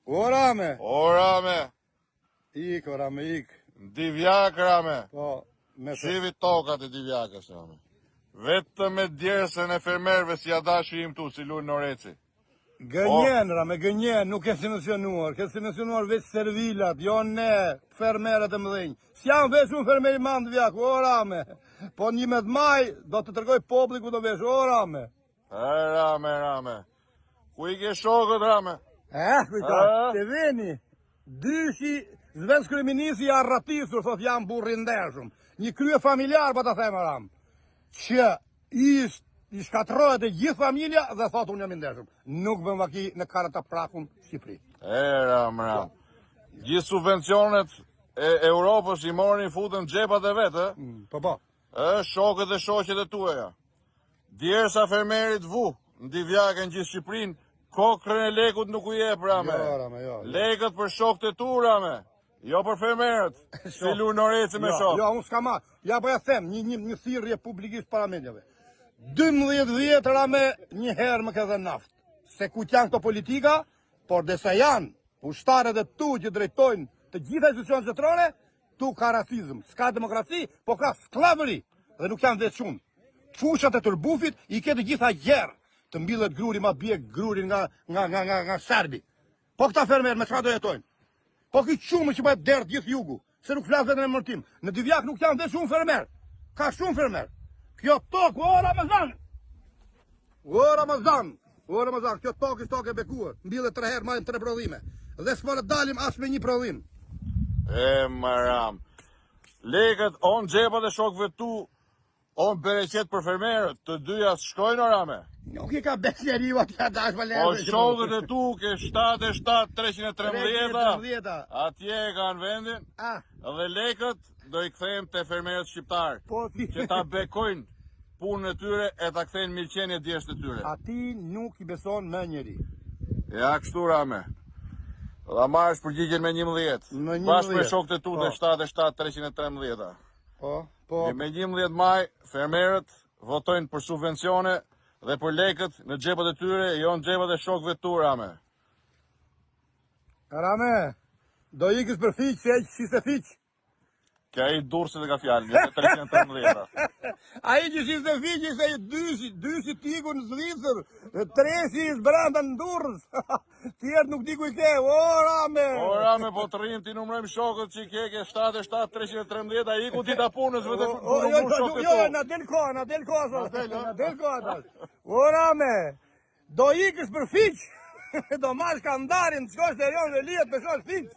O Rame. O Rame. Ik, o Rame, ik. Divjak, Rame. Po, me të... Shivi tokat e divjakës, Rame. Vetëm me djersën e fermerëve si adashi im tu, si Lul Noreci. Gënjen, Rame, gënjen, nuk e mencionuar. Ke mencionuar veç servilat, jo ne, fermerët e mëdhenj. S'jam veç unë fermeri mandë vjak, o Rame. Po 11 maj, do të tërgoj popli ku do vesh, o Rame. Rame. Ku i ke shokët, Rame? Kujta, të veni. Dyshi, zvenës kryeministi i arratisur, thot jam burri ndershëm. Një krye familjar, po të themë, Ram. Që i shkatrohet e gjithë familja dhe thot unë jam i ndershëm. Nuk bëm vaki në karët të prakun Shqipëri. Ram. Gjithë subvencionet e Europës i morin futën gjepat e vetë, Po. Shokët dhe shoqet e tuaja. Djersa fermerit vu, në Divjakën gjithë Shqipërinë, kokrën e lekut nuk u jep, Rame. Jo. Lekët për shokët e tu, Rame. Jo për fermerët. Si Lul Noreci me shokë. Jo, unë s'ka ma. Ja po ja them, një thirrje publikisht para mediave. 12 vjetë, Rame, një herë më ka dhënë naftë. Se ku janë këto politika, por desa janë ushtarët e tu që drejtojnë të gjitha institucionet zotërore, tu ka rasizëm. S'ka demokraci, po ka sklavëri. Dhe nuk janë veç shumë. Fushat e tërbufit i ke të gjitha gjerë. Të mbillet gruri ma bje grurin nga Serbi. Po këta fermerë me çka do jetojnë? Po këtë qumë që bëhet derë gjithë jugu, se nuk flasë vetëm e mërtim. Në Divjak nuk janë dhe shumë fermerë. Ka shumë fermerë. Kjo tokë, o Ramazan, kjo tokë është tokë e bekuar. Mbillet 3 herë, majmë 3 prodhime. Dhe s'po në dalim as me 1 prodhim. Maram. Lekët, on gjepat e shokëve tu, on bereqet për fermerët, të dyja shkojnë, o Rame? Nuk i ka besjeriu atja dash më lërë. Po shokët e tu ke 77-313, atje e kanë vendin, dhe lekët do i kthejmë të fermerët shqiptarë, që ta bekojnë punën e tyre e ta kthejnë mirëqenje djeshtë e tyre. Ati nuk i beson me njeri. Ja, kështu, Rame. Dha marrësh përgjigjen me 11. Bashkë me shokët e tu të 77-313. Po. Me 11 maj, fermerët votojnë për subvencione dhe për lekët në xhepat e tyre, jo në xhepat e shokëve tu, Rame. Rame, do ikës për fiq, si se fiq. Kja i dursit e ka fjallën, një 313. A i që si se fiq, ishte dysi tiku në Zvicër, 3 branda në Durrës. Tjertë nuk di ku i ke, o Rame, po të rrimë ti numrojmë shokët që i ke 77-313, a i ku ti ta punës, vëtë shokët tu. Jo, na del koha, o Rame, do ikës për fiq, do mash kandarin, shkosh të rion dhe lijet me shosh fiq.